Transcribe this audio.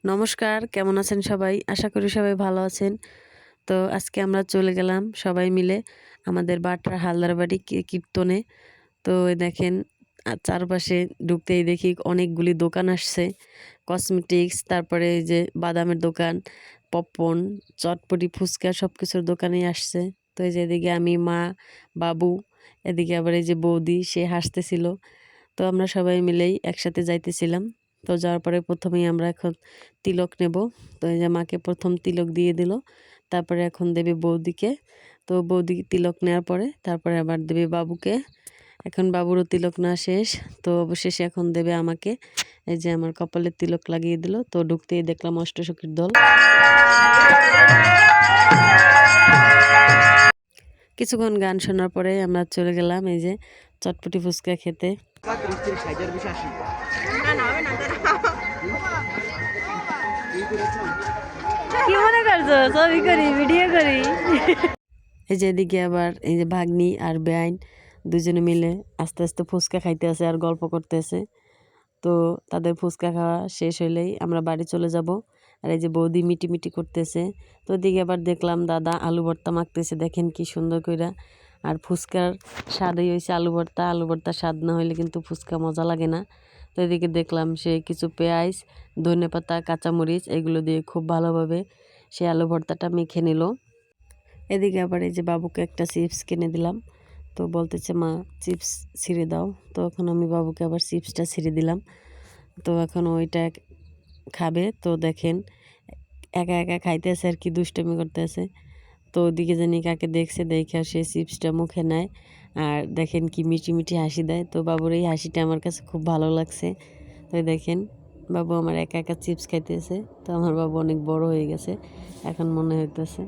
নমস্কার, কেমন আছেন সবাই? আশা করি সবাই ভালো আছেন। তো আজকে আমরা চলে গেলাম সবাই মিলে আমাদের বাটরা হালদার বাড়ি কীর্তনে। তো এই দেখেন চারপাশে ঢুকতেই দেখি অনেকগুলি দোকান আসছে। কসমেটিক্স, তারপরে এই যে বাদামের দোকান, পপকর্ন, চটপটি, ফুচকা সবকিছুর দোকানেই আসছে। তো এই যে এদিকে আমি, মা, বাবু, এদিকে আবার এই যে বৌদি সে হাসতেছিল। তো আমরা সবাই মিলেই একসাথে যাইতেছিলাম। তো যাওয়ার পরে প্রথমেই আমরা এখন তিলক নেব। তো এই যে মাকে প্রথম তিলক দিয়ে দিল, তারপরে এখন দেবে বৌদিকে। তো বৌদি তিলক নেওয়ার পরে তারপরে আবার দেবে বাবুকে। এখন বাবুরও তিলক না শেষ, তো অবশেষে এখন দেবে আমাকে। এই যে আমার কপালে তিলক লাগিয়ে দিল। তো ঢুকতেই দেখলাম অষ্টসখীর দল। কিছুক্ষণ গান শোনার পরে আমরা চলে গেলাম এই যে চটপটি ফুচকা খেতে। কি মনে করছো? ছবি করি, ভিডিও করি। এই যে এদিকে আবার এই যে ভাগ্নি আর বেআইন দুজনে মিলে আস্তে আস্তে ফুচকা খাইতে আছে আর গল্প করতেছে। তো তাদের ফুচকা খাওয়া শেষ হইলেই আমরা বাড়ি চলে যাব। আর এই যে বৌদি মিটি মিটি করতেছে। তো এদিকে আবার দেখলাম দাদা আলু ভর্তা মাখতেছে, দেখেন কি সুন্দর কইরা। আর ফুচকার স্বাদই হয়েছে আলু ভর্তা। আলু ভর্তা স্বাদ না হইলে কিন্তু ফুচকা মজা লাগে না। তো এদিকে দেখলাম সে কিছু পেঁয়াজ, ধনেপাতা, কাঁচামরিচ এগুলো দিয়ে খুব ভালোভাবে সে আলু ভর্তাটা মেখে নিল। এদিকে আবার এই যে বাবুকে একটা চিপস কিনে দিলাম। তো বলতেছে মা চিপস ছিঁড়ে দাও। তো এখন আমি বাবুকে আবার চিপসটা ছিঁড়ে দিলাম। তো এখন ওইটা খাবে। তো দেখেন একা একা খাইতেছে আর কি দুষ্টামি করতেছে। তো ওদিকে জানি কাকে দেখছে, দেখে সে চিপসটা মুখে নেয় আর দেখেন কি মিটি মিটি হাসি দেয়। তো বাবুর এই হাসিটা আমার কাছে খুব ভালো লাগছে। তো দেখেন বাবু আমার একা একা চিপস খাইতেছে। তো আমার বাবু অনেক বড় হয়ে গেছে এখন মনে হইতেছে।